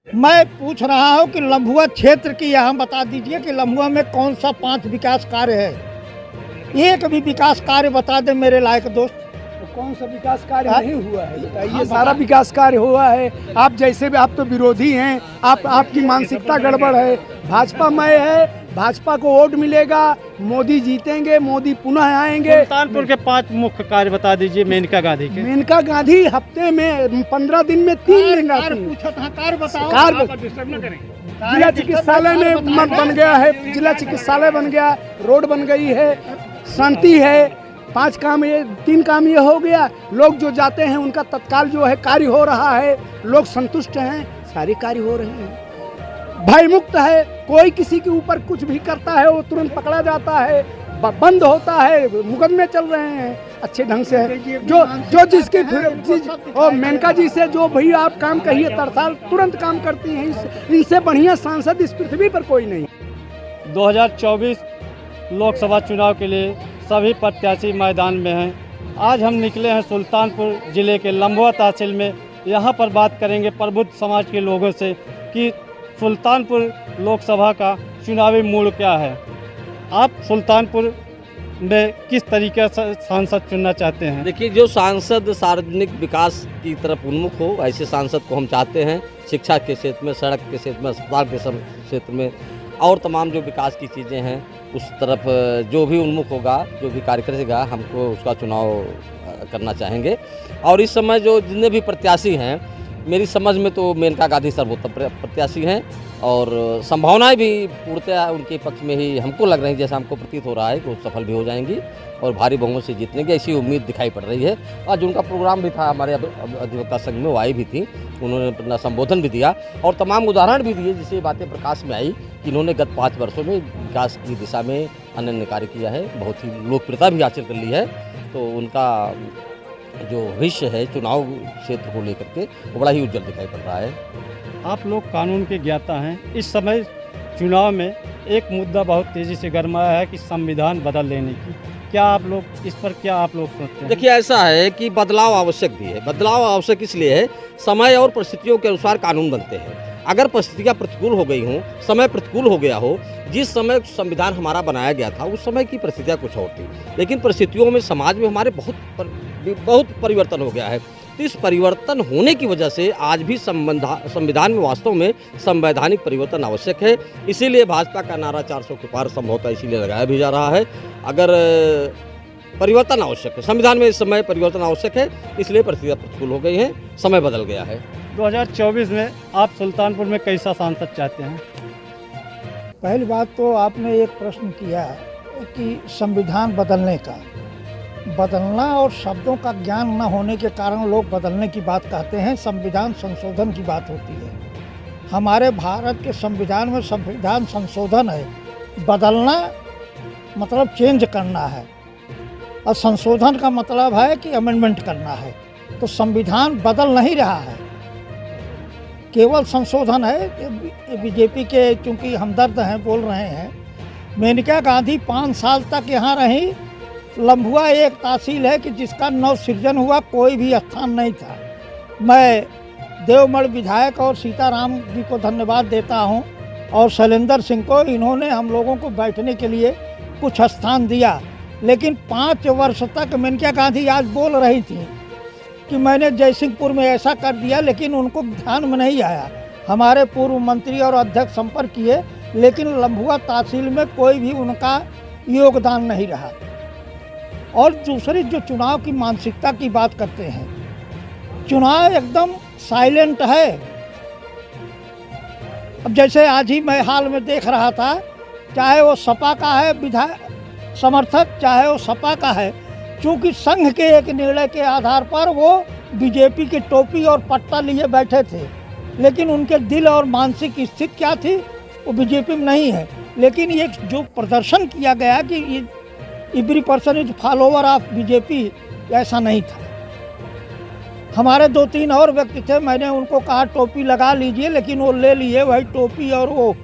मैं पूछ रहा हूँ कि लम्भुआ क्षेत्र की यहाँ बता दीजिए कि लम्भुआ में कौन सा 5 विकास कार्य है। एक भी विकास कार्य बता दे मेरे लायक दोस्त। तो कौन सा विकास कार्य नहीं हुआ है बताइए। हाँ, सारा विकास कार्य हुआ है। आप जैसे भी, आप तो विरोधी हैं, आपकी मानसिकता गड़बड़ है। भाजपा मय है, भाजपा को वोट मिलेगा, मोदी जीतेंगे, मोदी पुनः आएंगे। सुल्तानपुर के 5 मुख्य कार्य बता दीजिए मेनका गांधी के। मेनका गांधी हफ्ते में 15 दिन में 3 दिन आती है। पूछा था कार्य बताओ। जिला चिकित्सालय में बन गया है, जिला चिकित्सालय बन गया, रोड बन गई है, शांति है। 5 काम, ये 3 काम ये हो गया। लोग जो जाते हैं उनका तत्काल जो है कार्य हो रहा है, लोग संतुष्ट हैं, सारे कार्य हो रहे हैं। भय मुक्त है, कोई किसी के ऊपर कुछ भी करता है वो तुरंत पकड़ा जाता है, बंद होता है, मुकदमे चल रहे हैं अच्छे ढंग से। जो जिसकी और मेनका जी से जो भी आप काम कहिए तरसाल तुरंत काम करती हैं। इनसे बढ़िया सांसद इस पृथ्वी पर कोई नहीं। 2024 लोकसभा चुनाव के लिए सभी प्रत्याशी मैदान में हैं। आज हम निकले हैं सुल्तानपुर ज़िले के लम्भुआ तहसील में। यहाँ पर बात करेंगे प्रबुद्ध समाज के लोगों से कि सुल्तानपुर लोकसभा का चुनावी मूड क्या है। आप सुल्तानपुर में किस तरीके से सांसद चुनना चाहते हैं? देखिए, जो सांसद सार्वजनिक विकास की तरफ उन्मुख हो, ऐसे सांसद को हम चाहते हैं। शिक्षा के क्षेत्र में, सड़क के क्षेत्र में, अस्पताल के क्षेत्र में और तमाम जो विकास की चीज़ें हैं उस तरफ जो भी उन्मुख होगा, जो भी कार्य करेगा, हमको उसका चुनाव करना चाहेंगे। और इस समय जो जितने भी प्रत्याशी हैं, मेरी समझ में तो मेनका गांधी सर्वोत्तम प्रत्याशी हैं और संभावनाएं भी पूर्णतः उनके पक्ष में ही हमको लग रही है, जैसा हमको प्रतीत हो रहा है कि वो सफल भी हो जाएंगी और भारी बहुमत से जीतने की ऐसी उम्मीद दिखाई पड़ रही है। आज उनका प्रोग्राम भी था हमारे अधिवक्ता संघ में, वो आई भी थी, उन्होंने अपना संबोधन भी दिया और तमाम उदाहरण भी दिए जिससे बातें प्रकाश में आई कि इन्होंने गत 5 वर्षों में विकास की दिशा में अनन्य कार्य किया है, बहुत ही लोकप्रियता भी हासिल कर ली है। तो उनका जो भविष्य है चुनाव क्षेत्र को लेकर के वो बड़ा ही उज्जवल दिखाई पड़ रहा है। आप लोग कानून के ज्ञाता हैं। इस समय चुनाव में एक मुद्दा बहुत तेज़ी से गरमाया है कि संविधान बदल लेने की। क्या आप लोग इस पर क्या आप लोग सोचते हैं? देखिए, ऐसा है कि बदलाव आवश्यक भी है। बदलाव आवश्यक इसलिए है, समय और परिस्थितियों के अनुसार कानून बनते हैं। अगर परिस्थितियाँ प्रतिकूल हो गई हों, समय प्रतिकूल हो गया हो, जिस समय संविधान हमारा बनाया गया था उस समय की परिस्थितियाँ कुछ और थी, लेकिन परिस्थितियों में समाज में हमारे बहुत परिवर्तन हो गया है। तो इस परिवर्तन होने की वजह से आज भी संविधान में वास्तव में संवैधानिक परिवर्तन आवश्यक है। इसीलिए भाजपा का नारा 400 के पार संभवतः इसीलिए लगाया भी जा रहा है। अगर परिवर्तन आवश्यक है, संविधान में इस समय परिवर्तन आवश्यक है, इसलिए परिस्थितियाँ प्रतिकूल हो गई हैं, समय बदल गया है। 2024 में आप सुल्तानपुर में कैसा सांसद चाहते हैं? पहली बात तो आपने एक प्रश्न किया कि संविधान बदलना और शब्दों का ज्ञान न होने के कारण लोग बदलने की बात कहते हैं। संविधान संशोधन की बात होती है। हमारे भारत के संविधान में संविधान संशोधन है, बदलना मतलब चेंज करना है और संशोधन का मतलब है कि अमेंडमेंट करना है। तो संविधान बदल नहीं रहा है, केवल संशोधन है। बीजेपी के चूँकि हमदर्द हैं, बोल रहे हैं। मेनका गांधी 5 साल तक यहाँ रही। लम्भुआ एक तहसील है कि जिसका नव सृजन हुआ, कोई भी स्थान नहीं था। मैं देवमढ़ विधायक और सीताराम जी को धन्यवाद देता हूं और शैलेंद्र सिंह को। इन्होंने हम लोगों को बैठने के लिए कुछ स्थान दिया, लेकिन 5 वर्ष तक मेनका गांधी आज बोल रही थी कि मैंने जयसिंहपुर में ऐसा कर दिया, लेकिन उनको ध्यान में नहीं आया। हमारे पूर्व मंत्री और अध्यक्ष संपर्क किए, लेकिन लम्भुआ तहसील में कोई भी उनका योगदान नहीं रहा। और दूसरी जो चुनाव की मानसिकता की बात करते हैं, चुनाव एकदम साइलेंट है। अब जैसे आज ही मैं हाल में देख रहा था, चाहे वो सपा का है विधायक समर्थक, चाहे वो सपा का है, चूँकि संघ के एक निर्णय के आधार पर वो बीजेपी की टोपी और पट्टा लिए बैठे थे, लेकिन उनके दिल और मानसिक स्थिति क्या थी, वो बीजेपी में नहीं है। लेकिन ये जो प्रदर्शन किया गया कि every person is follower of BJP, ऐसा नहीं था। हमारे 2-3 और व्यक्ति थे, मैंने उनको कहा टोपी लगा लीजिए, लेकिन वो ले लिए वही टोपी और वो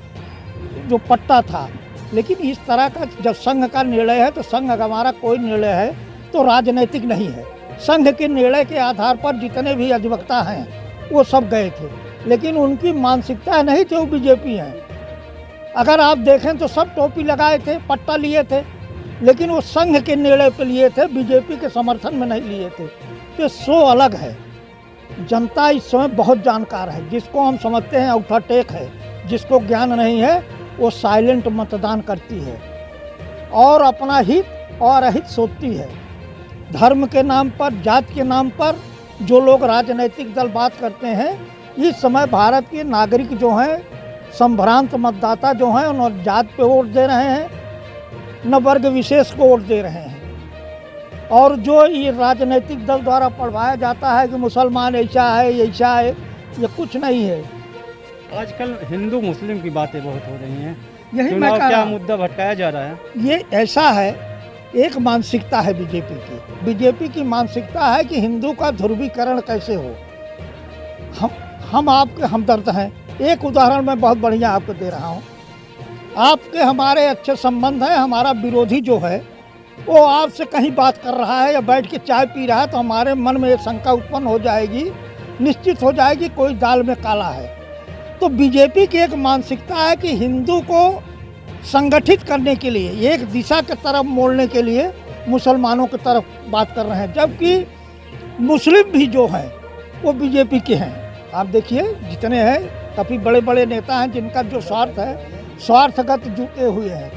जो पट्टा था। लेकिन इस तरह का जब संघ का निर्णय है, तो संघ का हमारा कोई निर्णय है तो राजनीतिक नहीं है। संघ के निर्णय के आधार पर जितने भी अधिवक्ता हैं वो सब गए थे। लेकिन उनकी मानसिकता नहीं थी वो बीजेपी हैं। अगर आप देखें तो सब टोपी लगाए थे, पट्टा लिए थे, लेकिन वो संघ के निर्णय पे लिए थे, बीजेपी के समर्थन में नहीं लिए थे। तो सो अलग है। जनता इस समय बहुत जानकार है। जिसको हम समझते हैं औठा टेक है, जिसको ज्ञान नहीं है, वो साइलेंट मतदान करती है और अपना हित और अहित सोचती है। धर्म के नाम पर, जात के नाम पर जो लोग राजनीतिक दल बात करते हैं, इस समय भारत के नागरिक जो हैं, संभ्रांत मतदाता जो हैं, उन जात पे वोट दे रहे हैं, न वर्ग विशेष को वोट दे रहे हैं। और जो ये राजनीतिक दल द्वारा पढ़वाया जाता है कि मुसलमान ऐसा है, ये कुछ नहीं है। आजकल हिंदू मुस्लिम की बातें बहुत हो रही हैं। यही मैं चुनाव कह क्या रहा हूं। मुद्दा भटकाया जा रहा है? ये ऐसा है, एक मानसिकता है बीजेपी की। बीजेपी की मानसिकता है कि हिंदू का ध्रुवीकरण कैसे हो। हम आपके हमदर्द हैं। एक उदाहरण मैं बहुत बढ़िया आपको दे रहा हूँ। आपके हमारे अच्छे संबंध हैं। हमारा विरोधी जो है वो आपसे कहीं बात कर रहा है या बैठ के चाय पी रहा है, तो हमारे मन में ये शंका उत्पन्न हो जाएगी, निश्चित हो जाएगी कोई दाल में काला है। तो बीजेपी की एक मानसिकता है कि हिंदू को संगठित करने के लिए, एक दिशा की तरफ मोड़ने के लिए मुसलमानों की तरफ बात कर रहे हैं, जबकि मुस्लिम भी जो हैं वो बीजेपी के हैं। आप देखिए जितने हैं, काफ़ी बड़े बड़े नेता हैं जिनका जो स्वार्थ है, स्वार्थगत जुटे हुए हैं।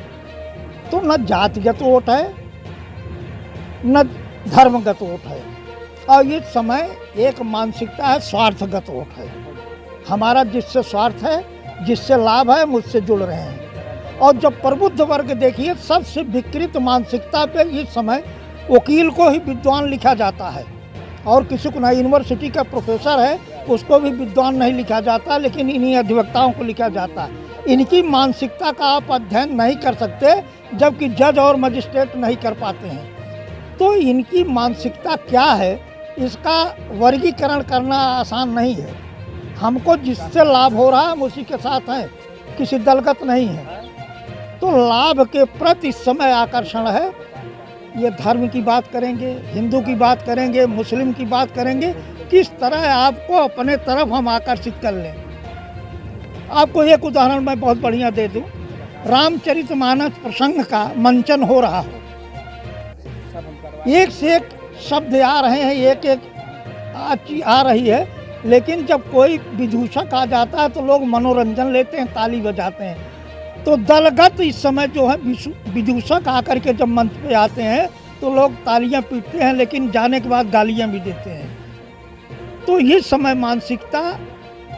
तो न जातिगत वोट है न धर्मगत वोट है, और इस समय एक मानसिकता है स्वार्थगत वोट है। हमारा जिससे स्वार्थ है, जिससे लाभ है, मुझसे जुड़ रहे हैं। और जब प्रबुद्ध वर्ग देखिए, सबसे विकृत मानसिकता पे इस समय वकील को ही विद्वान लिखा जाता है, और किसी को ना, यूनिवर्सिटी का प्रोफेसर है उसको भी विद्वान नहीं लिखा जाता, लेकिन इन्हीं अधिवक्ताओं को लिखा जाता है। इनकी मानसिकता का आप अध्ययन नहीं कर सकते, जबकि जज और मजिस्ट्रेट नहीं कर पाते हैं। तो इनकी मानसिकता क्या है, इसका वर्गीकरण करना आसान नहीं है। हमको जिससे लाभ हो रहा है हम उसी के साथ हैं, किसी दलगत नहीं है। तो लाभ के प्रति इस समय आकर्षण है। ये धर्म की बात करेंगे, हिंदू की बात करेंगे, मुस्लिम की बात करेंगे, किस तरह आपको अपने तरफ हम आकर्षित कर लें। आपको एक उदाहरण मैं बहुत बढ़िया दे दूं। रामचरितमानस प्रसंग का मंचन हो रहा हो, एक से एक शब्द आ रहे हैं, एक एक आ रही है, लेकिन जब कोई विदूषक आ जाता है तो लोग मनोरंजन लेते हैं, ताली बजाते हैं। तो दलगत इस समय जो है विदूषक आकर के जब मंच पे आते हैं तो लोग तालियां पीटते हैं, लेकिन जाने के बाद गालियां भी देते हैं। तो ये समय मानसिकता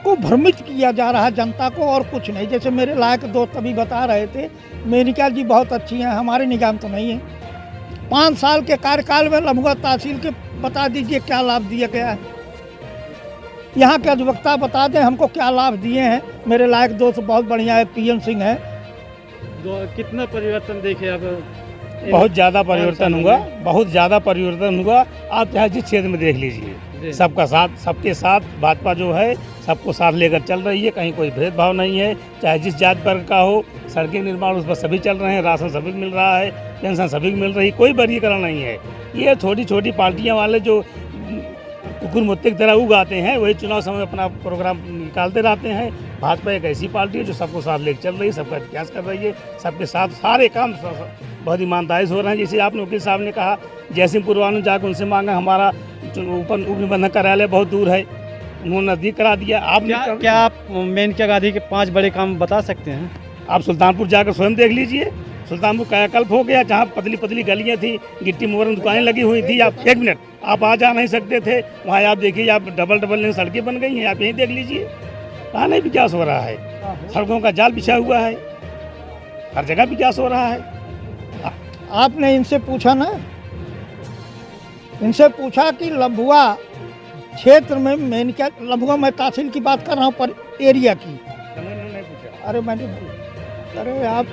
को भ्रमित किया जा रहा है जनता को, और कुछ नहीं। जैसे मेरे लायक दोस्त अभी बता रहे थे, मेनिका जी बहुत अच्छी हैं, हमारे निगाम तो नहीं है। 5 साल के कार्यकाल में लम्बुआ तहसील के बता दीजिए क्या लाभ दिया गया है। यहाँ के अधिवक्ता बता दें हमको क्या लाभ दिए हैं। मेरे लायक दोस्त बहुत बढ़िया है, पीएन सिंह है। कितना परिवर्तन देखे अब? बहुत ज़्यादा परिवर्तन हुआ, बहुत ज़्यादा परिवर्तन हुआ। आप चाहे जिस क्षेत्र में देख लीजिए, सबका साथ, सबके साथ भाजपा जो है सबको साथ लेकर चल रही है। कहीं कोई भेदभाव नहीं है, चाहे जिस जात वर्ग का हो। सड़कें निर्माण उस पर सभी चल रहे हैं, राशन सभी को मिल रहा है, पेंशन सभी को मिल रही है, कोई वर्गीकरण नहीं है। ये छोटी छोटी पार्टियां वाले जो कुकुर मुत्ते की तरह उगाते हैं, वही चुनाव समय अपना प्रोग्राम निकालते रहते हैं। भाजपा एक ऐसी पार्टी है जो सबको साथ लेकर चल रही है, सबका विकास कर रही है, सबके साथ सारे काम बहुत ईमानदारी से हो रहे हैं। जैसे आपने वकील साहब ने कहा, जयसिंहपुर वालों जाकर उनसे मांगा, हमारा ऊपर उप निबंधक कार्यालय बहुत दूर है, उन्होंने नज़दीक करा दिया। आप क्या आप मेनका गांधी के 5 बड़े काम बता सकते हैं? आप सुल्तानपुर जाकर स्वयं देख लीजिए। सुल्तानपुर कायाकल्प हो गया, जहाँ पतली पतली गलियाँ थी, गिट्टी मोहर दुकानें लगी हुई थी। आप 1 मिनट आप आ जा नहीं सकते थे, वहाँ आप देखिए, आप डबल लेन सड़कें बन गई हैं, आप यहीं देख लीजिए। कहाँ नहीं विकास हो रहा है, सड़कों का जाल बिछा हुआ है, हर जगह विकास हो रहा है। आपने इनसे पूछा ना, इनसे पूछा कि लम्बुआ क्षेत्र में मेनका, लम्बुआ मैं तहसील की बात कर रहा हूँ, पर एरिया की। अरे अरे आप,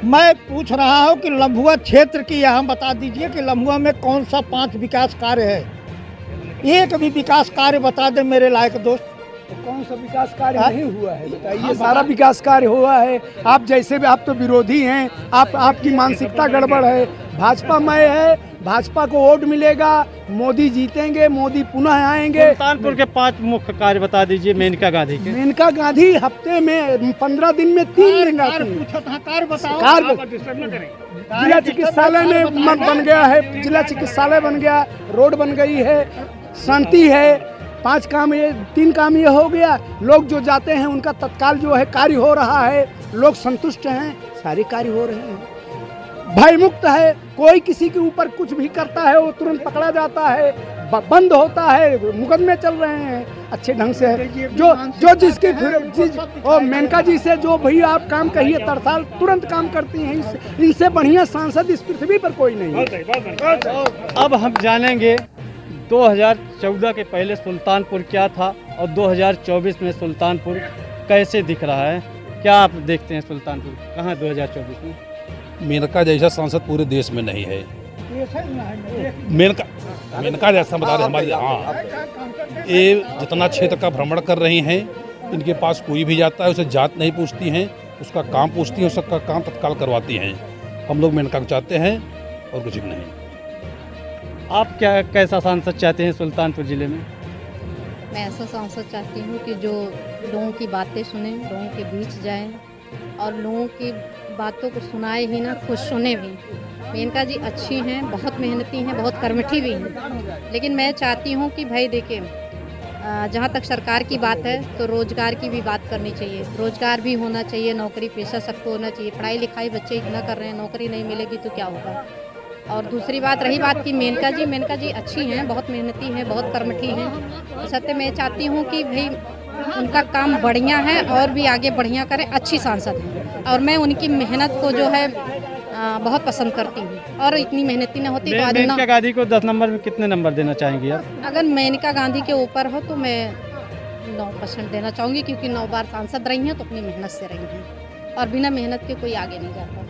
मैं पूछ रहा हूँ कि लम्बुआ क्षेत्र की यहाँ बता दीजिए कि लम्बुआ में कौन सा 5 विकास कार्य है। एक भी विकास कार्य बता दे मेरे लायक दोस्त। तो कौन सा विकास कार्य नहीं हुआ है बताइए? सारा विकास कार्य हुआ है। आप जैसे भी, आप तो विरोधी हैं, आपकी मानसिकता गड़बड़ है। भाजपा में है, भाजपा को वोट मिलेगा, मोदी जीतेंगे, मोदी पुनः आएंगे। सुल्तानपुर के 5 मुख्य कार्य बता दीजिए मेनका गांधी के। मेनका गांधी हफ्ते में 15 दिन में 3 दिन आती है। जिला चिकित्सालय में बन गया है, जिला चिकित्सालय बन गया, रोड बन गई है, शांति है। 5 काम ये 3 काम ये हो गया। लोग जो जाते हैं उनका तत्काल जो है कार्य हो रहा है, लोग संतुष्ट हैं, सारे कार्य हो रहे हैं। भय मुक्त है, कोई किसी के ऊपर कुछ भी करता है वो तुरंत पकड़ा जाता है, बंद होता है, मुकदमे चल रहे हैं अच्छे ढंग से। जो जिसकी मेनका जी से जो भैया आप काम कहिए तरसाल तुरंत काम करती हैं। इनसे बढ़िया सांसद इस पृथ्वी पर कोई नहीं है। अब हम जानेंगे 2014 के पहले सुल्तानपुर क्या था और 2024 में सुल्तानपुर कैसे दिख रहा है। क्या आप देखते हैं सुल्तानपुर कहाँ 2024 में? मेनका जैसा सांसद पूरे देश में नहीं है। मेनका जैसा बता रहे हमारी, हाँ, ये जितना क्षेत्र का भ्रमण कर रही हैं, इनके पास कोई भी जाता है उसे जात नहीं पूछती हैं, उसका काम पूछती हैं, उसका काम तत्काल करवाती हैं। हम लोग मेनका को चाहते हैं और कुछ भी नहीं। आप क्या कैसा सांसद चाहते हैं सुल्तानपुर जिले में? मैं ऐसा सांसद चाहती हूँ कि जो लोगों की बातें सुने, लोगों के बीच जाए और लोगों की बातों को सुनाए ही ना, खुद सुने भी। मेनका जी अच्छी हैं, बहुत मेहनती हैं, बहुत कर्मठी भी हैं, लेकिन मैं चाहती हूँ कि भाई देखिए, जहाँ तक सरकार की बात है तो रोज़गार की भी बात करनी चाहिए। रोज़गार भी होना चाहिए, नौकरी पेशा सबको होना चाहिए। पढ़ाई लिखाई बच्चे इतना कर रहे हैं, नौकरी नहीं मिलेगी तो क्या होगा। और दूसरी बात रही बात कि मेनका जी अच्छी हैं, बहुत मेहनती हैं, बहुत कर्मठी हैं। तो सत्य मैं चाहती हूँ कि भाई उनका काम बढ़िया है और भी आगे बढ़िया करें, अच्छी सांसद हैं। और मैं उनकी मेहनत को जो है बहुत पसंद करती हूँ। और इतनी मेहनती ना होती तो आज मेनका गांधी को 10 नंबर में कितने नंबर देना चाहेंगी आप? अगर मेनका गांधी के ऊपर हो तो मैं 9% देना चाहूँगी, क्योंकि 9 बार सांसद रही हैं तो अपनी मेहनत से रही हैं और बिना मेहनत के कोई आगे नहीं जाता।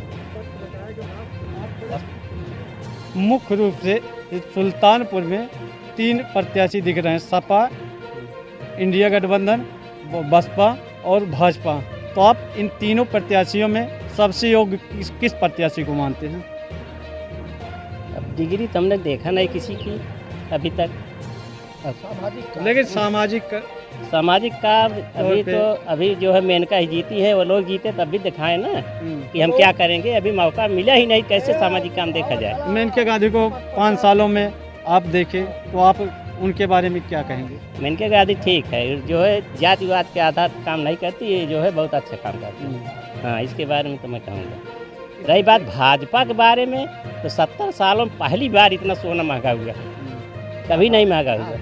मुख्य रूप से सुल्तानपुर में 3 प्रत्याशी दिख रहे हैं, सपा, इंडिया गठबंधन, बसपा और भाजपा। तो आप इन तीनों प्रत्याशियों में सबसे योग्य किस प्रत्याशी को मानते हैं? अब डिग्री तो हमने देखा नहीं किसी की अभी तक। लेकिन सामाजिक कार्य अभी जो है मेनका ही जीती है। वो लोग जीते तब भी दिखाएं ना कि हम क्या करेंगे। अभी मौका मिला ही नहीं, कैसे सामाजिक काम देखा जाए। मेनका गांधी को 5 सालों में आप देखें तो आप उनके बारे में क्या कहेंगे? मेनका गांधी ठीक है, जो है जाति विवाद के आधार पर काम नहीं करती, ये जो है बहुत अच्छा काम करती है। हाँ, इसके बारे में तो मैं कहूँगा। रही बात भाजपा के बारे में, तो 70 सालों में पहली बार इतना सोना महंगा हुआ, कभी नहीं महंगा हुआ।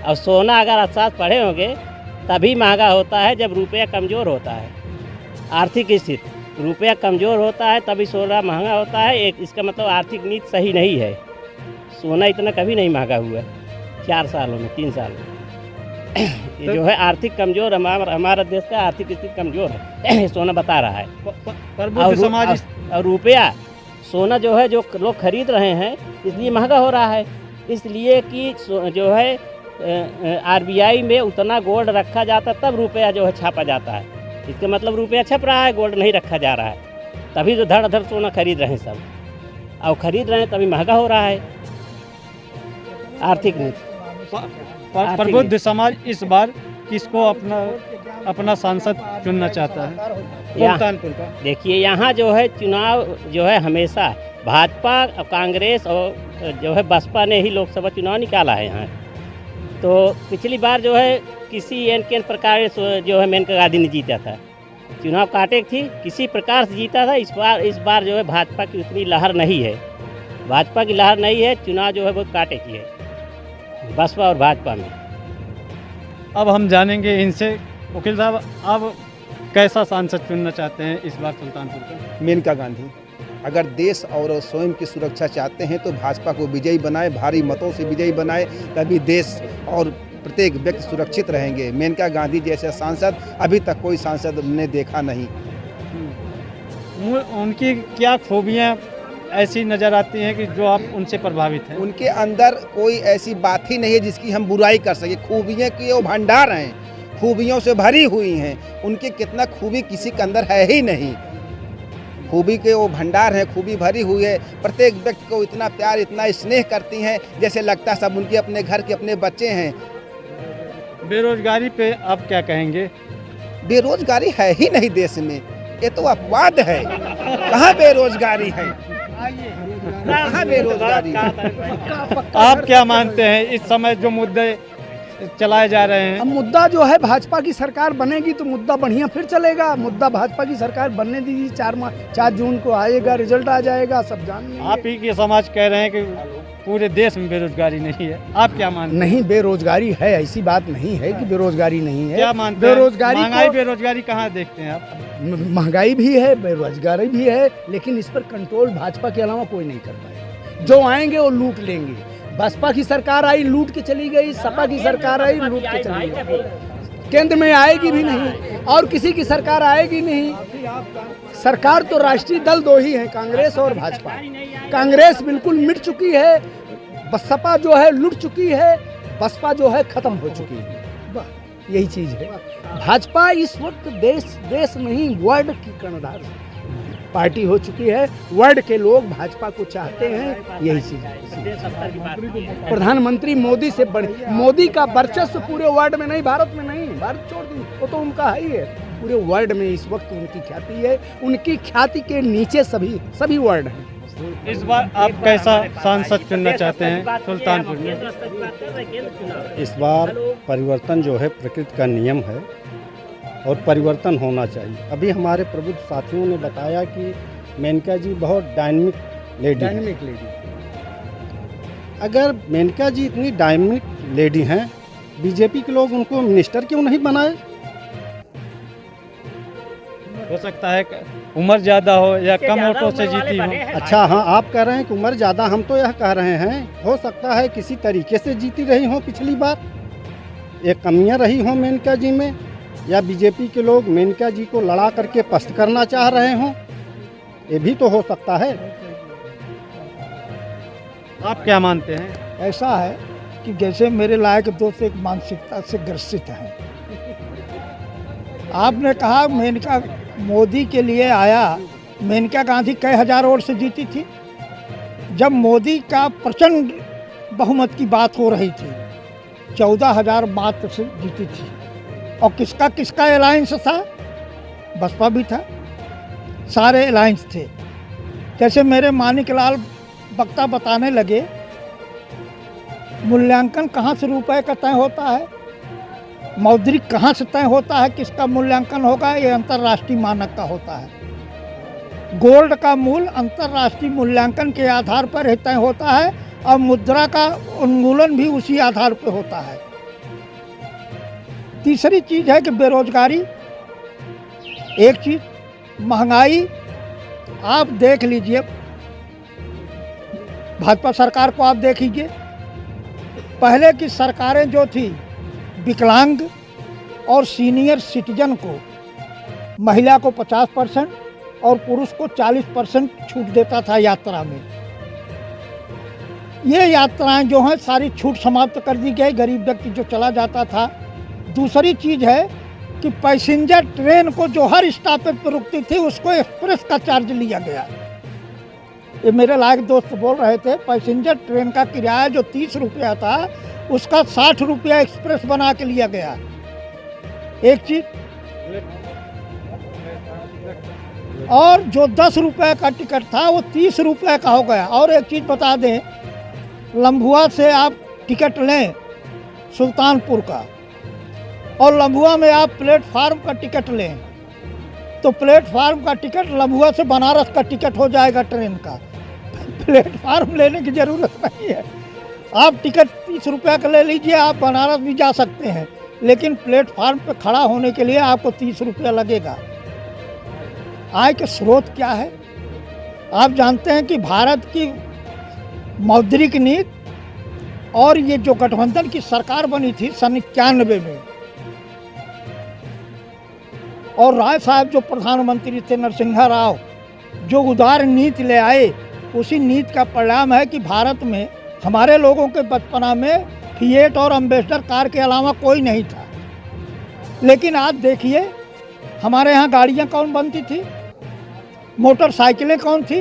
और सोना अगर अर्थशास्त्र पढ़े होंगे तभी महंगा होता है जब रुपया कमज़ोर होता है। आर्थिक स्थिति रुपया कमज़ोर होता है तभी सोना महंगा होता है। एक इसका मतलब आर्थिक नीति सही नहीं है। सोना इतना कभी नहीं महंगा हुआ 4 सालों में, 3 साल में। ये जो है आर्थिक कमज़ोर, हमारा देश का आर्थिक स्थिति कमज़ोर है, सोना बता रहा है। और रुपया सोना जो है जो लोग खरीद रहे हैं इसलिए महंगा हो रहा है, इसलिए कि जो है आरबीआई में उतना गोल्ड रखा जाता तब रुपया जो है छापा जाता है। इसका मतलब रुपया छप रहा है, गोल्ड नहीं रखा जा रहा है, तभी तो धड़ सोना खरीद रहे हैं सब। और खरीद रहे हैं तभी महंगा हो रहा है। आर्थिक नीति प्रबुद्ध समाज इस बार किसको अपना सांसद चुनना चाहता है सुल्तानपुर का? देखिए, यहाँ जो है चुनाव जो है हमेशा भाजपा, कांग्रेस और जो है बसपा ने ही लोकसभा चुनाव निकाला है यहाँ। तो पिछली बार जो है किसी एन प्रकार जो है मेनका गांधी ने जीता था, चुनाव काटे थी, किसी प्रकार से जीता था। इस बार जो है भाजपा की उतनी लहर नहीं है, भाजपा की लहर नहीं है। चुनाव जो है बहुत काटे की है बसपा और भाजपा में। अब हम जानेंगे इनसे, वकील साहब आप कैसा सांसद चुनना चाहते हैं इस बार सुल्तानपुर का? मेनका गांधी। अगर देश और स्वयं की सुरक्षा चाहते हैं तो भाजपा को विजयी बनाए, भारी मतों से विजयी बनाए, तभी देश और प्रत्येक व्यक्ति सुरक्षित रहेंगे। मेनका गांधी जैसे सांसद अभी तक कोई सांसद ने देखा नहीं। उनकी क्या खूबियाँ ऐसी नज़र आती हैं कि जो आप उनसे प्रभावित हैं? उनके अंदर कोई ऐसी बात ही नहीं है जिसकी हम बुराई कर सके। खूबियाँ के वो भंडार हैं, खूबियों से भरी हुई हैं। उनके कितना खूबी किसी के अंदर है ही नहीं। खूबी के वो भंडार हैं, खूबी भरी हुई है। प्रत्येक व्यक्ति को इतना प्यार, इतना स्नेह करती हैं, जैसे लगता है सब उनके अपने घर के अपने बच्चे हैं। बेरोजगारी पे आप क्या कहेंगे? बेरोजगारी है ही नहीं देश में, ये तो अपवाद है। कहाँ बेरोजगारी है? कहाँ बेरोजगारी? आप क्या मानते हैं इस समय जो मुद्दे चलाए जा रहे हैं? अब मुद्दा जो है, भाजपा की सरकार बनेगी तो मुद्दा बढ़िया फिर चलेगा। मुद्दा भाजपा की सरकार बनने दीजिए, 4 जून को आएगा, रिजल्ट आ जाएगा, सब जान। आप ही के समाज कह रहे हैं कि पूरे देश में बेरोजगारी नहीं है, आप क्या मानते हैं? नहीं, बेरोजगारी है, ऐसी बात नहीं है कि बेरोजगारी नहीं है। क्या मानते हैं? बेरोजगारी, महंगाई बेरोजगारी कहाँ देखते हैं आप? महंगाई भी है, बेरोजगारी भी है, लेकिन इस पर कंट्रोल भाजपा के अलावा कोई नहीं कर पाएगा। जो आएंगे वो लूट लेंगे। बसपा की सरकार आई, लूट के चली गई। सपा की सरकार आई, लूट के चली गई। केंद्र में आएगी भी नहीं और किसी की सरकार आएगी नहीं। सरकार तो राष्ट्रीय दल 2 ही है, कांग्रेस और भाजपा। कांग्रेस बिल्कुल मिट चुकी है, सपा जो है लुट चुकी है, बसपा जो है खत्म हो चुकी है। यही चीज है। भाजपा इस वक्त देश नहीं, वर्ल्ड की कर्णधार पार्टी हो चुकी है। वर्ल्ड के लोग भाजपा को चाहते हैं, यही चीज है। प्रधानमंत्री मोदी से बड़े, मोदी का वर्चस्व पूरे वर्ल्ड में नहीं, भारत में नहीं, भारत छोड़ दी, वो तो उनका है ही है। पूरे वर्ल्ड में इस वक्त उनकी ख्याति है। उनकी ख्याति के नीचे सभी वर्ल्ड हैं। इस बार आप कैसा सांसद चुनना चाहते हैं सुल्तानपुर में? इस बार परिवर्तन जो है प्रकृति का नियम है और परिवर्तन होना चाहिए। अभी हमारे प्रबुद्ध साथियों ने बताया कि मेनका जी बहुत डायनामिक लेडी। अगर मेनका जी इतनी डायनामिक लेडी हैं, बीजेपी के लोग उनको मिनिस्टर क्यों नहीं बनाए? हो सकता है उम्र ज़्यादा हो या कम वोटों से जीती हो। अच्छा, हाँ, आप कह रहे हैं कि उम्र ज़्यादा, हम तो यह कह रहे हैं हो सकता है किसी तरीके से जीती रही हो पिछली बार, एक कमियां रही हो मेनका जी में, या बीजेपी के लोग मेनका जी को लड़ा करके पस्त करना चाह रहे हों, ये भी तो हो सकता है। आप क्या मानते हैं? ऐसा है कि जैसे मेरे लायक दोस्त एक मानसिकता से ग्रसित हैं। आपने कहा मेनका मोदी के लिए आया, मेनका गांधी कई हजार वोट से जीती थी। जब मोदी का प्रचंड बहुमत की बात हो रही थी, 14,000 मात्र से जीती थी। और किसका अलायंस था? बसपा भी था, सारे अलायंस थे। जैसे मेरे मानिक लाल वक्ता बताने लगे, मूल्यांकन कहाँ से रुपए का तय होता है, मौद्रिक कहाँ से तय होता है, किसका मूल्यांकन होगा? ये अंतर्राष्ट्रीय मानक का होता है। गोल्ड का मूल्य अंतर्राष्ट्रीय मूल्यांकन के आधार पर तय होता है और मुद्रा का उन्मूलन भी उसी आधार पर होता है। तीसरी चीज़ है कि बेरोजगारी एक चीज़, महंगाई। आप देख लीजिए, भाजपा सरकार को आप देख लीजिए, पहले की सरकारें जो थी, विकलांग और सीनियर सिटीजन को, महिला को 50% और पुरुष को 40% छूट देता था यात्रा में। ये यात्राएं जो हैं सारी छूट समाप्त कर दी गई, गरीब व्यक्ति जो चला जाता था। दूसरी चीज़ है कि पैसेंजर ट्रेन को जो हर स्टॉपेज पर रुकती थी उसको एक्सप्रेस का चार्ज लिया गया। ये मेरे लायक दोस्त बोल रहे थे, पैसेंजर ट्रेन का किराया जो 30 रुपया था उसका 60 रुपया एक्सप्रेस बना के लिया गया। एक चीज, और जो 10 रुपये का टिकट था वो 30 रुपये का हो गया। और एक चीज़ बता दें, लम्भुआ से आप टिकट लें सुल्तानपुर का और लम्भुआ में आप प्लेटफार्म का टिकट लें तो प्लेटफार्म का टिकट लम्भुआ से बनारस का टिकट हो जाएगा ट्रेन का। प्लेटफार्म लेने की ज़रूरत नहीं है, आप टिकट 30 रुपये का ले लीजिए, आप बनारस भी जा सकते हैं, लेकिन प्लेटफार्म पर खड़ा होने के लिए आपको 30 रुपया लगेगा। आय के स्रोत क्या है? आप जानते हैं कि भारत की मौद्रिक नीति और ये जो गठबंधन की सरकार बनी थी सन 91 में, और राय साहब जो प्रधानमंत्री थे नरसिम्हा राव, जो उदार नीति ले आए, उसी नीति का परिणाम है कि भारत में हमारे लोगों के बचपना में फिएट और एम्बेसडर कार के अलावा कोई नहीं था। लेकिन आज देखिए हमारे यहाँ गाड़ियाँ कौन बनती थी? मोटरसाइकिलें कौन थी,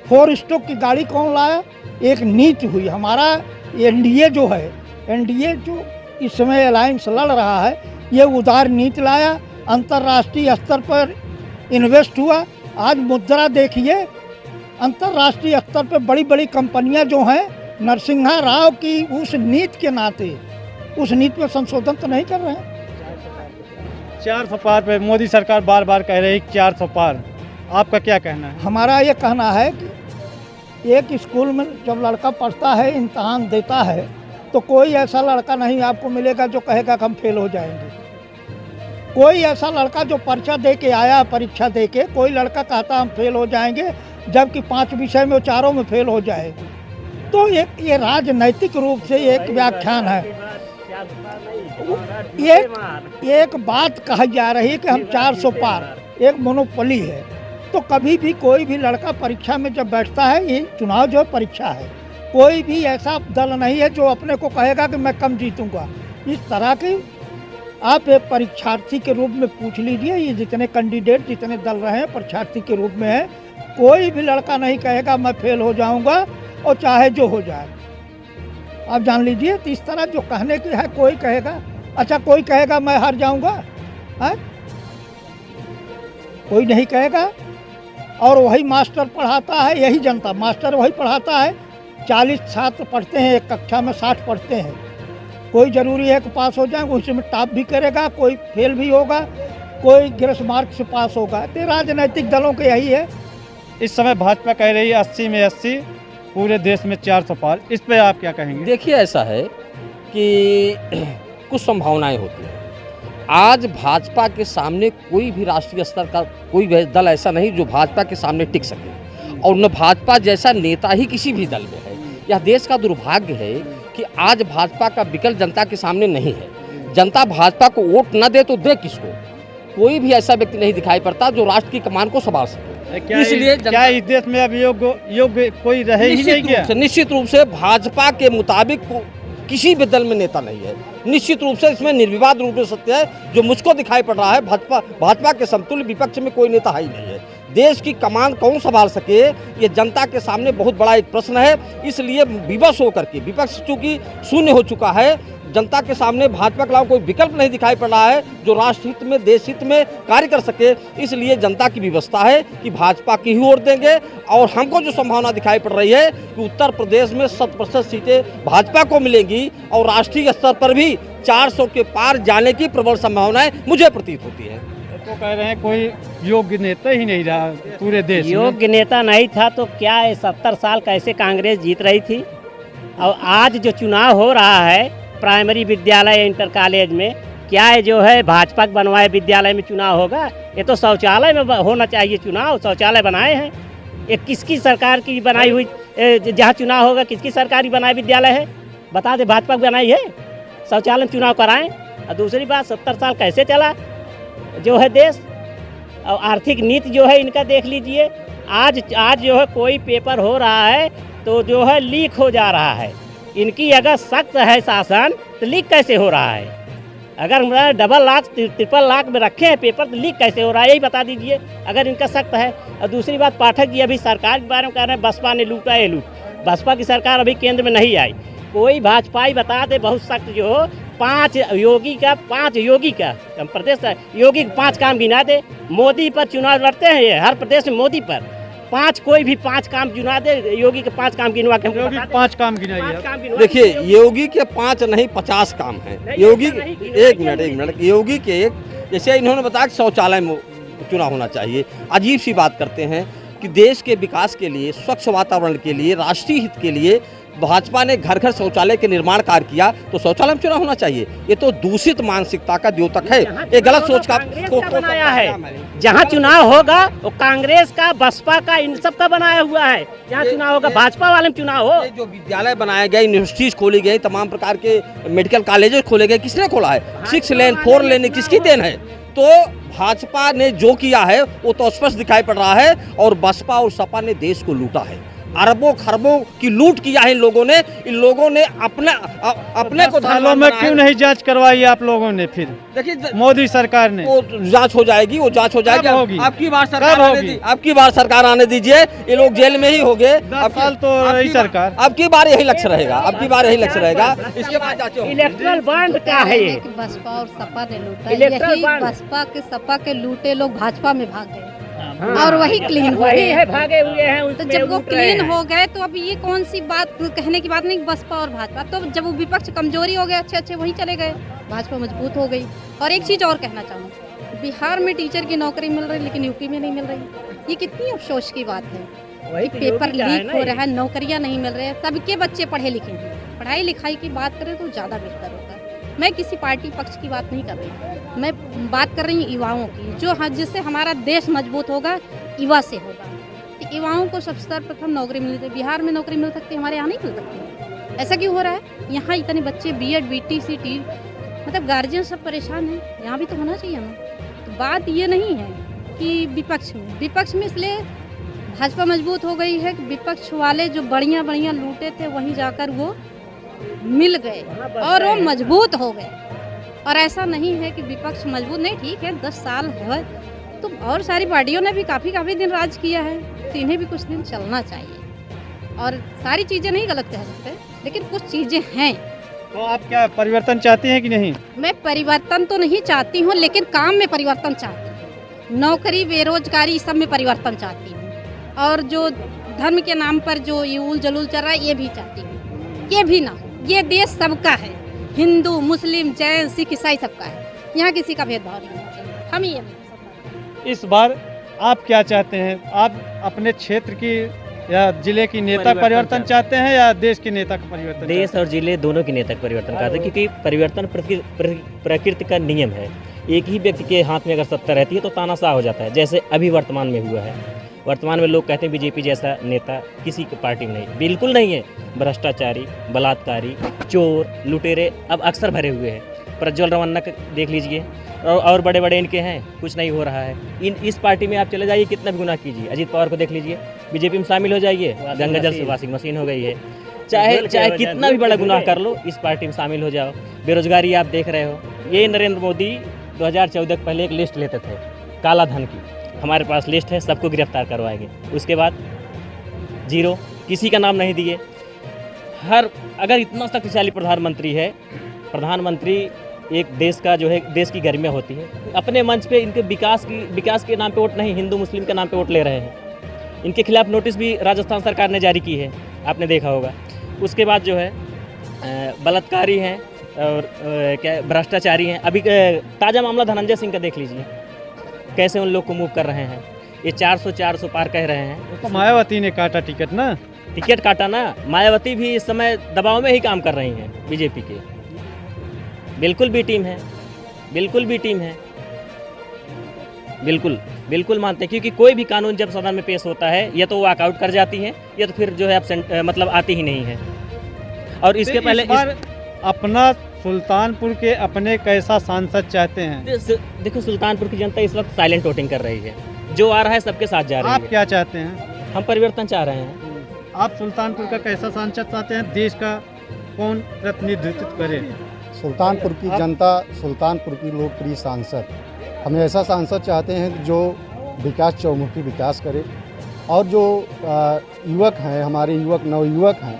4 स्टॉक की गाड़ी कौन लाया। एक नीति हुई। हमारा एनडीए जो है, एनडीए जो इस समय अलायंस लड़ रहा है, ये उदार नीति लाया, अंतर्राष्ट्रीय स्तर पर इन्वेस्ट हुआ। आज मुद्रा देखिए, अंतर्राष्ट्रीय स्तर पर बड़ी बड़ी कंपनियां जो हैं, नरसिम्हा राव की उस नीति के नाते उस नीति में संशोधन तो नहीं कर रहे हैं। 400 पार पे मोदी सरकार बार बार कह रही है 400 पार, आपका क्या कहना है? हमारा ये कहना है कि एक स्कूल में जब लड़का पढ़ता है, इम्तहान देता है, तो कोई ऐसा लड़का नहीं आपको मिलेगा जो कहेगा कि हम फेल हो जाएंगे। कोई ऐसा लड़का जो परीक्षा दे के आया, परीक्षा दे के कोई लड़का कहता हम फेल हो जाएंगे, जबकि 5 विषय में 4 में फेल हो जाए। तो ये राजनैतिक रूप से एक व्याख्यान है। एक बात कही जा रही है कि हम 400 पार, एक मोनोपोली है। तो कभी भी कोई भी लड़का परीक्षा में जब बैठता है, ये चुनाव जो परीक्षा है, कोई भी ऐसा दल नहीं है जो अपने को कहेगा कि मैं कम जीतूंगा। इस तरह की आप एक परीक्षार्थी के रूप में पूछ लीजिए, ये जितने कैंडिडेट जितने दल रहे हैं परीक्षार्थी के रूप में है, कोई भी लड़का नहीं कहेगा मैं फेल हो जाऊंगा, और चाहे जो हो जाए। आप जान लीजिए, तो इस तरह जो कहने की है, कोई कहेगा, अच्छा कोई कहेगा मैं हार जाऊंगा, है? कोई नहीं कहेगा। और वही मास्टर पढ़ाता है, यही जनता, मास्टर वही पढ़ाता है। 40 छात्र पढ़ते हैं, एक कक्षा में 60 पढ़ते हैं। कोई ज़रूरी है कि पास हो जाए, उसमें टॉप भी करेगा, कोई फेल भी होगा, कोई ग्रेस मार्क से पास होगा। तो राजनीतिक दलों के यही है। इस समय भाजपा कह रही है 80 में 80, पूरे देश में 400 पार, इस पे आप क्या कहेंगे? देखिए, ऐसा है कि कुछ संभावनाएं होती हैं। आज भाजपा के सामने कोई भी राष्ट्रीय स्तर का कोई दल ऐसा नहीं जो भाजपा के सामने टिक सके, और न भाजपा जैसा नेता ही किसी भी दल में है। यह देश का दुर्भाग्य है कि आज भाजपा का विकल्प जनता के सामने नहीं है। जनता भाजपा को वोट न दे तो दे किसको? कोई भी ऐसा व्यक्ति नहीं दिखाई पड़ता जो राष्ट्र की कमान को संभाल सके। इसलिए क्या इस देश में अब योग्य कोई रहे ही नहीं क्या? निश्चित रूप से भाजपा के मुताबिक किसी भी दल में नेता नहीं है। निश्चित रूप से इसमें निर्विवाद रूप से सत्य है, जो मुझको दिखाई पड़ रहा है, भाजपा के समतुल्य विपक्ष में कोई नेता ही नहीं है। देश की कमान कौन संभाल सके, ये जनता के सामने बहुत बड़ा एक प्रश्न है। इसलिए विवश होकर के, विपक्ष चूंकि शून्य हो चुका है, जनता के सामने भाजपा के अलावा कोई विकल्प नहीं दिखाई पड़ रहा है जो राष्ट्र हित में, देश हित में कार्य कर सके। इसलिए जनता की व्यवस्था है कि भाजपा की ही वोट देंगे। और हमको जो संभावना दिखाई पड़ रही है कि उत्तर प्रदेश में 100% सीटें भाजपा को मिलेंगी, और राष्ट्रीय स्तर पर भी 400 के पार जाने की प्रबल संभावनाएं मुझे प्रतीत होती है। तो कह रहे हैं कोई योग्य नेता ही नहीं रहा पूरे देश में। योग्य नेता नहीं था तो क्या है, 70 साल कैसे कांग्रेस जीत रही थी? और आज जो चुनाव हो रहा है प्राइमरी विद्यालय, इंटर कॉलेज में, क्या है जो है भाजपा के बनवाए विद्यालय में चुनाव होगा? ये तो शौचालय में होना चाहिए चुनाव। शौचालय बनाए हैं, ये किसकी सरकार की बनाई हुई जहाँ चुनाव होगा किसकी सरकारी बनाए विद्यालय है? बता दे, भाजपा की बनाई है? शौचालय में चुनाव कराएं। और दूसरी बात, 70 साल कैसे चला जो है देश, और आर्थिक नीति जो है इनका देख लीजिए। आज जो है कोई पेपर हो रहा है तो जो है लीक हो जा रहा है। इनकी अगर सख्त है शासन तो लीक कैसे हो रहा है? अगर डबल लाख ट्रिपल लाख में रखे हैं पेपर तो लीक कैसे हो रहा है? यही बता दीजिए अगर इनका सख्त है। और दूसरी बात, पाठक जी अभी सरकार के बारे में कह रहे हैं बसपा ने लूटा ये लूट। बसपा की सरकार अभी केंद्र में नहीं आई। कोई भाजपाई बता दे बहुत सख्त जो हो, 5 योगी का प्रदेश योगी 5 काम गिना दे। मोदी पर चुनाव लड़ते हैं ये, हर प्रदेश में मोदी पर 5 कोई भी 5 काम गिना दे। योगी के 5 काम गिनवा के योगी 5 काम गिनाइए। देखिए, योगी के 5 नहीं 50 काम हैं। योगी एक मिनट योगी के जैसे इन्होंने बताया कि शौचालय में चुनाव होना चाहिए। अजीब सी बात करते हैं कि देश के विकास के लिए, स्वच्छ वातावरण के लिए, राष्ट्रीय हित के लिए भाजपा ने घर घर शौचालय के निर्माण कार्य किया, तो शौचालय में चुनाव होना चाहिए। ये तो दूषित मानसिकता का द्योतक है, ये गलत सोच का बनाया है। जहाँ चुनाव होगा वो कांग्रेस का, बसपा का, इन सब का बनाया हुआ है। जहाँ चुनाव होगा भाजपा वाले में चुनाव हो। जो विद्यालय बनाए गए, यूनिवर्सिटीज खोली गई, तमाम प्रकार के मेडिकल कॉलेजेस खोले गए, किसने खोला है? 6 लेन 4 लेन किसकी देन है? तो भाजपा ने जो किया है वो तो स्पष्ट दिखाई पड़ रहा है, और बसपा और सपा ने देश को लूटा है। अरबों खरबों की लूट किया है इन लोगों ने अपने को सालों में क्यों नहीं जांच करवाई आप लोगों ने? फिर देखिए मोदी सरकार ने वो जांच हो जाएगी, वो जांच हो जाएगी। होगी? आपकी बार सरकार कब आने होगी? आपकी बार सरकार आने दीजिए, ये लोग जेल में ही होंगे। 10 साल तो रही सरकार। आपकी बार यही लक्ष्य रहेगा, आपकी बार यही लक्ष्य रहेगा। इसके बाद जांच होगी। इलेक्ट्रल बॉन्ड क्या है ये? कि बसपा और सपा ने लूटा, इलेक्ट्रल यही बॉन्ड। बसपा के सपा के लूटे लोग भाजपा में भाग गए और वही क्लीन हो वही गए। है, भागे हुए हैं तो उसमें जब वो लूट रहे क्लीन हैं। हो गए तो अब ये कौन सी बात कहने की बात नहीं बसपा और भाजपा, तो जब वो विपक्ष कमजोरी हो गया अच्छे वहीं चले गए, भाजपा मजबूत हो गई। और एक चीज़ और कहना चाहूँ, बिहार में टीचर की नौकरी मिल रही लेकिन यूपी में नहीं मिल रही। ये कितनी अफसोस की बात है वही कि तो पेपर योगी का है लीक ना हो ये। रहा है, नौकरियां नहीं मिल रहे हैं, सबके बच्चे पढ़े लिखे हैं। पढ़ाई लिखाई की बात करें तो ज़्यादा बेहतर होगा। मैं किसी पार्टी पक्ष की बात नहीं कर रही, मैं बात कर रही हूँ युवाओं की, जो जिससे हमारा देश मजबूत होगा युवा से होगा। तो युवाओं को सबसे सर्वप्रथम नौकरी मिलनी चाहिए। बिहार में नौकरी मिल सकती है, हमारे यहाँ नहीं मिल सकती। ऐसा क्यों हो रहा है? यहाँ इतने बच्चे BEd BTC टी मतलब गार्जियन सब परेशान हैं, यहाँ भी तो होना चाहिए ना। तो बात ये नहीं है कि विपक्ष में इसलिए भाजपा मजबूत हो गई है कि विपक्ष वाले जो बढ़िया लूटे थे वहीं जाकर वो मिल गए और वो मजबूत हो गए। और ऐसा नहीं है कि विपक्ष मजबूत नहीं, ठीक है 10 साल है तो और सारी पार्टियों ने भी काफ़ी दिन राज किया है, तो इन्हें भी कुछ दिन चलना चाहिए। और सारी चीज़ें नहीं गलत कह सकते, लेकिन कुछ चीज़ें हैं। तो आप क्या परिवर्तन चाहती हैं कि नहीं? मैं परिवर्तन तो नहीं चाहती हूँ, लेकिन काम में परिवर्तन चाहती हूँ। नौकरी बेरोजगारी सब में परिवर्तन चाहती हूँ। और जो धर्म के नाम पर जो ये उल जलूल चल रहा है ये भी चाहती हूँ। ये भी ना हो, ये देश सबका है, हिंदू मुस्लिम जैन सिख ईसाई सबका है, यहाँ किसी का भेदभाव नहीं होना चाहिए। हम ये इस बार आप क्या चाहते हैं? आप अपने क्षेत्र की या जिले की नेता परिवर्तन चाहते हैं या देश के नेता का परिवर्तन? देश और जिले दोनों के नेता का परिवर्तन चाहते हैं, क्योंकि परिवर्तन प्रकृति का नियम है। एक ही व्यक्ति के हाथ में अगर सत्ता रहती है तो तानाशाह हो जाता है, जैसे अभी वर्तमान में हुआ है। वर्तमान में लोग कहते हैं बीजेपी जैसा नेता किसी की पार्टी में नहीं, बिल्कुल नहीं है। भ्रष्टाचारी, बलात्कारी, चोर, लुटेरे अब अक्सर भरे हुए हैं। प्रज्वल रवन्ना देख लीजिए और बड़े बड़े इनके हैं, कुछ नहीं हो रहा है। इस पार्टी में आप चले जाइए, कितना भी गुनाह कीजिए। अजीत पवार को देख लीजिए, बीजेपी में शामिल हो जाइए, गंगा जल से वॉशिंग मशीन हो गई है। चाहे कितना भी बड़ा गुनाह कर लो, इस पार्टी में शामिल हो जाओ। बेरोजगारी आप देख रहे हो, ये नरेंद्र मोदी 2014 के पहले एक लिस्ट लेते थे काला धन की, हमारे पास लिस्ट है, सबको गिरफ्तार करवाएंगे। उसके बाद जीरो, किसी का नाम नहीं दिए। अगर इतना शक्तिशाली प्रधानमंत्री है, प्रधानमंत्री एक देश का जो है, देश की गरिमा होती है, अपने मंच पे इनके विकास के नाम पे वोट नहीं, हिंदू मुस्लिम के नाम पे वोट ले रहे हैं। इनके खिलाफ नोटिस भी राजस्थान सरकार ने जारी की है, आपने देखा होगा। उसके बाद जो है बलात्कारी हैं और क्या भ्रष्टाचारी हैं। अभी ताज़ा मामला धनंजय सिंह का देख लीजिए, कैसे उन लोग को मूव कर रहे हैं। ये 400 पार कह रहे हैं। तो मायावती ने काटा टिकट ना, टिकट काटा ना। मायावती भी इस समय दबाव में ही काम कर रही हैं बीजेपी के। बिल्कुल भी टीम है, बिल्कुल भी टीम है, बिल्कुल मानते हैं। क्योंकि कोई भी कानून जब सदन में पेश होता है या तो वॉकआउट कर जाती है या तो फिर जो है एब्सेंट मतलब आती ही नहीं है। और इसके पहले अपना सुल्तानपुर के अपने कैसा सांसद चाहते हैं? देखो, सुल्तानपुर की जनता इस वक्त साइलेंट वोटिंग कर रही है, जो आ रहा है सबके साथ जा रही है। आप क्या चाहते हैं? हम परिवर्तन चाह रहे हैं। आप सुल्तानपुर का कैसा सांसद चाहते हैं? देश का कौन प्रतिनिधित्व करे? सुल्तानपुर की जनता, सुल्तानपुर की लोकप्रिय सांसद, हम ऐसा सांसद चाहते हैं जो विकास, चौमुखी विकास करे। और जो युवक हैं, हमारे युवक नवयुवक हैं,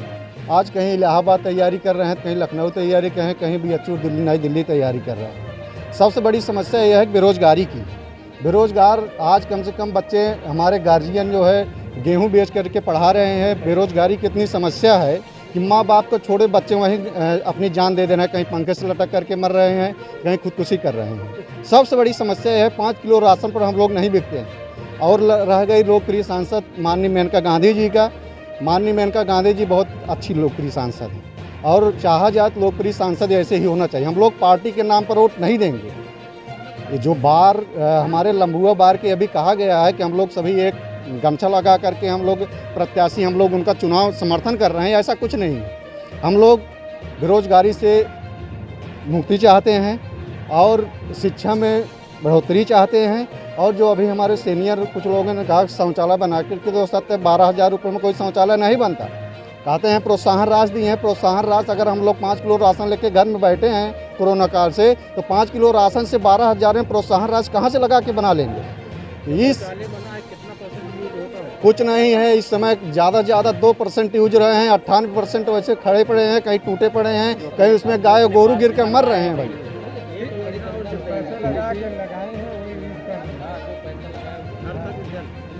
आज कहीं इलाहाबाद तैयारी कर रहे हैं, कहीं लखनऊ तैयारी कर रहे हैं, कहीं BHU नई दिल्ली तैयारी कर रहे हैं। सबसे बड़ी समस्या यह है कि बेरोजगारी की। बेरोजगार आज कम से कम बच्चे, हमारे गार्जियन जो है गेहूं बेच करके पढ़ा रहे हैं। बेरोजगारी की इतनी समस्या है कि माँ बाप को छोड़े बच्चे वहीं अपनी जान दे देना है, कहीं पंखे से लटक करके मर रहे हैं, कहीं खुदकुशी कर रहे हैं। सबसे बड़ी समस्या यह है 5 किलो राशन पर हम लोग नहीं बिकते हैं। और रह गई लोकप्रिय सांसद माननीय मेनका गांधी जी का। माननीय मेनका गांधी जी बहुत अच्छी लोकप्रिय सांसद हैं और चाहा जाए तो लोकप्रिय सांसद ऐसे ही होना चाहिए। हम लोग पार्टी के नाम पर वोट नहीं देंगे। ये जो बार हमारे लंबुआ बार के अभी कहा गया है कि हम लोग सभी एक गमछा लगा करके हम लोग प्रत्याशी, हम लोग उनका चुनाव समर्थन कर रहे हैं, ऐसा कुछ नहीं है। हम लोग बेरोजगारी से मुक्ति चाहते हैं और शिक्षा में बढ़ोतरी चाहते हैं। और जो अभी हमारे सीनियर कुछ लोगों ने कहा शौचालय बना करके दो सकते 12,000 रुपये में कोई शौचालय नहीं बनता। कहते हैं प्रोत्साहन राशि दिए हैं। प्रोत्साहन राशि अगर हम लोग 5 किलो राशन लेके घर में बैठे हैं कोरोना काल से, तो 5 किलो राशन से 12,000 में प्रोत्साहन राशि कहाँ से लगा के बना लेंगे। इस कुछ नहीं है इस समय, ज़्यादा से ज़्यादा 2% यूज रहे हैं, 98% वैसे खड़े पड़े हैं, कहीं टूटे पड़े हैं, कहीं उसमें गाय गोरू गिर कर मर रहे हैं भाई।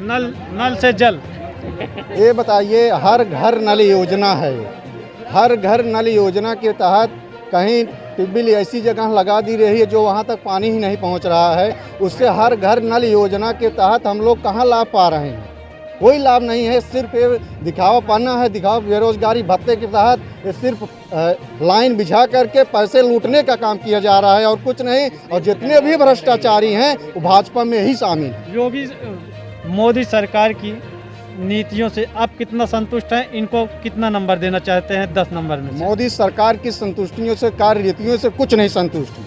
नल से जल। ये बताइए, हर घर नल योजना है। हर घर नल योजना के तहत कहीं ट्यूबवेल ऐसी जगह लगा दी रही है जो वहाँ तक पानी ही नहीं पहुँच रहा है। उससे हर घर नल योजना के तहत हम लोग कहाँ लाभ पा रहे हैं? कोई लाभ नहीं है। सिर्फ ये दिखावा पाना है, दिखावा बेरोजगारी भत्ते के तहत ये सिर्फ लाइन बिछा करके पैसे लूटने का काम किया जा रहा है और कुछ नहीं। और जितने भी भ्रष्टाचारी हैं वो भाजपा में ही शामिल हैं। योगी मोदी सरकार की नीतियों से आप कितना संतुष्ट हैं? इनको कितना नंबर देना चाहते हैं 10 नंबर में? मोदी सरकार की संतुष्टियों से, कार्यनीतियों से कुछ नहीं संतुष्ट हैं।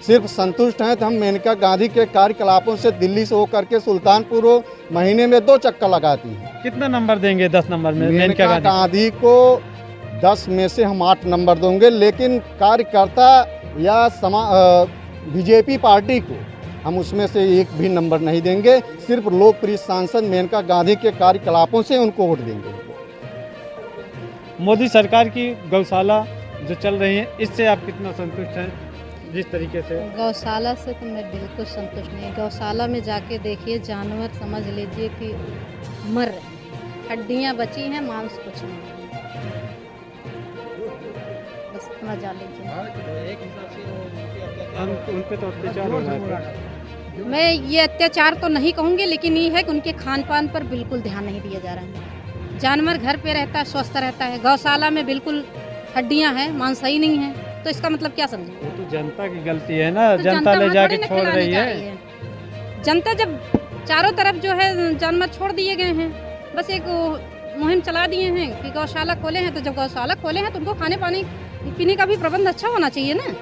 सिर्फ संतुष्ट हैं तो हम मेनका गांधी के कार्यकलापों से दिल्ली से होकर के सुल्तानपुर महीने में 2 चक्कर लगाती हैं। कितना नंबर देंगे 10 नंबर में? मेनका गांधी को 10 में से हम 8 नंबर देंगे, लेकिन कार्यकर्ता या बीजेपी पार्टी को हम उसमें से एक भी नंबर नहीं देंगे। सिर्फ लोकप्रिय सांसद मेनका गांधी के कार्यकलापों से उनको वोट देंगे। मोदी सरकार की गौशाला जो चल रही है, इससे आप कितना संतुष्ट हैं? जिस तरीके से गौशाला से तो मैं बिल्कुल संतुष्ट नहीं। गौशाला में जाके देखिए, जानवर समझ लीजिए कि मर रहे, हड्डियाँ बची हैं, मांस कुछ नहीं, बस इतना जान लीजिए। उन पे तो अत्याचार हो रहा है। मैं ये अत्याचार तो नहीं कहूँगी, लेकिन ये है कि उनके खान पान पर बिल्कुल ध्यान नहीं दिया जा रहा है। जानवर घर पे रहता है, स्वस्थ रहता है, गौशाला में बिल्कुल हड्डियाँ हैं, मांस ही नहीं है, तो इसका मतलब क्या समझें? वो तो जनता की गलती है ना, तो जनता ले जाके छोड़ रही है। जनता जब चारों तरफ जो है जानवर छोड़ दिए गए हैं, बस एक मुहिम चला दिए हैं कि गौशाला खोले हैं, तो जब गौशाला खोले हैं तो उनको खाने पानी पीने का भी प्रबंध अच्छा होना चाहिए ना।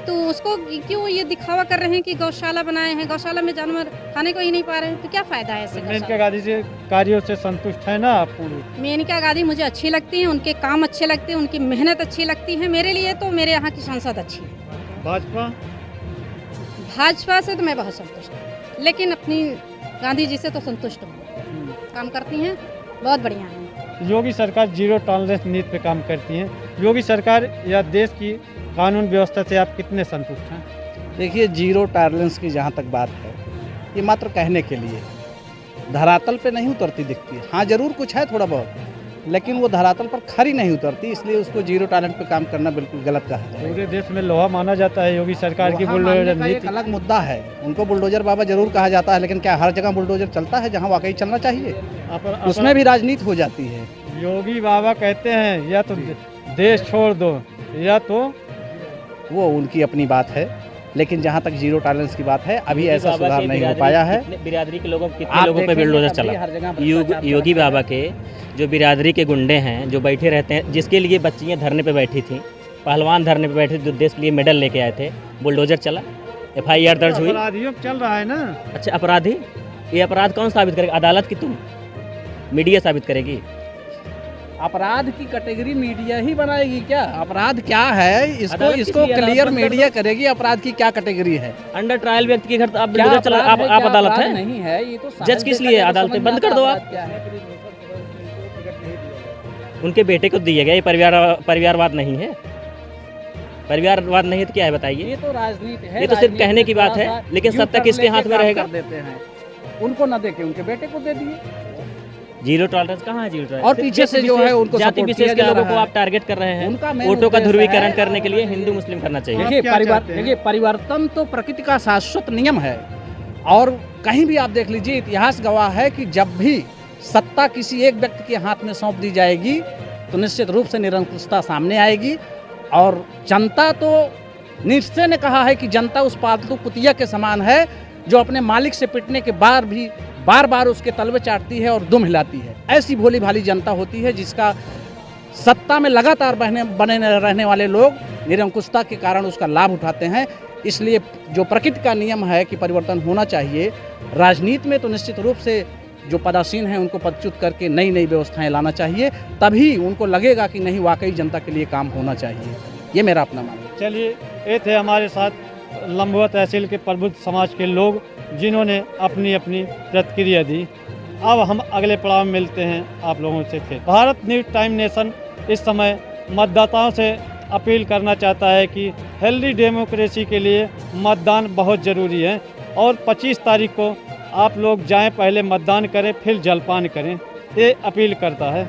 तो उसको क्यों ये दिखावा कर रहे हैं कि गौशाला बनाए हैं, गौशाला में जानवर खाने को ही नहीं पा रहे हैं, तो क्या फायदा है इससे? मेनका गांधी से कार्यों से संतुष्ट है ना आप? मेनका गांधी मुझे अच्छी लगती हैं, उनके काम अच्छे लगते हैं, उनकी मेहनत अच्छी लगती है। मेरे लिए तो मेरे यहाँ की सांसद अच्छी है। भाजपा से तो मैं बहुत संतुष्ट हूँ, लेकिन अपनी गांधी जी से तो संतुष्ट हूँ। काम करती हैं, बहुत बढ़िया है। योगी सरकार जीरो टॉलरेंस नीति पे काम करती है। योगी सरकार या देश की कानून व्यवस्था से आप कितने संतुष्ट हैं? देखिए, जीरो टॉलरेंस की जहाँ तक बात है, ये मात्र कहने के लिए, धरातल पे नहीं उतरती दिखती है। हाँ, जरूर कुछ है थोड़ा बहुत, लेकिन वो धरातल पर खरी नहीं उतरती, इसलिए उसको जीरो टॉलरेंस पे काम करना बिल्कुल गलत कहा है। पूरे देश में लोहा माना जाता है योगी सरकार की बुलडोजर नीति। एक अलग मुद्दा है, उनको बुलडोजर बाबा जरूर कहा जाता है, लेकिन क्या हर जगह बुलडोजर चलता है जहाँ वाकई चलना चाहिए? उसमें भी राजनीति हो जाती है। योगी बाबा कहते हैं या तो देश छोड़ दो या तो, वो उनकी अपनी बात है, लेकिन जहाँ तक जीरो टॉलरेंस की बात है, अभी ऐसा सुधार नहीं हो पाया है। बिरादरी के लोगों कितने लोगों पे बुलडोजर चला? योगी बाबा के जो बिरादरी के गुंडे हैं जो बैठे रहते हैं, जिसके लिए बच्चियाँ धरने पे बैठी थी, पहलवान धरने पे बैठे थे, जो देश के लिए मेडल लेके आए थे, बुलडोजर चला, FIR दर्ज हुई। अपराधियों चल रहा है ना। अच्छा, अपराधी, ये अपराध कौन साबित करेगा? अदालत की तुम, मीडिया साबित करेगी? अपराध की कैटेगरी मीडिया ही बनाएगी क्या? अपराध क्या है इसको क्लियर मीडिया करेगी। अपराध की क्या कैटेगरी है? अंडर ट्रायल व्यक्ति के घर आप चला, आप अदालत है नहीं है, ये तो जज किस लिए? अदालतें बंद कर दो आप। उनके बेटे को दिया गया, ये परिवारवाद नहीं है। परिवारवाद नहीं है तो क्या है बताइए? ये तो राजनीति है, ये तो सिर्फ कहने की बात है, लेकिन सत्ता किसके हाथ में रहेगा? देते हैं उनको, ना देके उनके बेटे को दे दिए। जीरो टॉलरेंस कहाँ है? जीरो टॉलरेंस और पीछे से जो है उनको जाति विशेष के लोगों को आप टारगेट कर रहे हैं। वोटों का ध्रुवीकरण करने के लिए हिंदू मुस्लिम करना चाहिए। देखिए, परिवर्तन तो प्रकृति का शाश्वत नियम है, और कहीं भी आप देख लीजिए, इतिहास गवाह है कि जब भी सत्ता किसी एक व्यक्ति के हाथ में सौंप दी जाएगी तो निश्चित रूप से निरंकुशता सामने आएगी। और जनता तो, निश्चय ने कहा है कि जनता उस पालतू कुतिया के समान है जो अपने मालिक से पिटने के बाद भी बार बार उसके तलवे चाटती है और दुम हिलाती है। ऐसी भोली भाली जनता होती है जिसका सत्ता में लगातार बने रहने वाले लोग निरंकुशता के कारण उसका लाभ उठाते हैं। इसलिए जो प्रकृति का नियम है कि परिवर्तन होना चाहिए, राजनीति में तो निश्चित रूप से जो पदासीन हैं उनको पदच्युत करके नई नई व्यवस्थाएं लाना चाहिए, तभी उनको लगेगा कि नहीं वाकई जनता के लिए काम होना चाहिए। ये मेरा अपना मानना है। चलिए, ये थे हमारे साथ लम्बुआ तहसील के प्रबुद्ध समाज के लोग जिन्होंने अपनी अपनी प्रतिक्रिया दी। अब हम अगले पड़ाव में मिलते हैं आप लोगों से फिर। भारत न्यूज़ टाइम नेशन इस समय मतदाताओं से अपील करना चाहता है कि हेल्दी डेमोक्रेसी के लिए मतदान बहुत ज़रूरी है और 25 तारीख को आप लोग जाएं, पहले मतदान करें फिर जलपान करें, ये अपील करता है।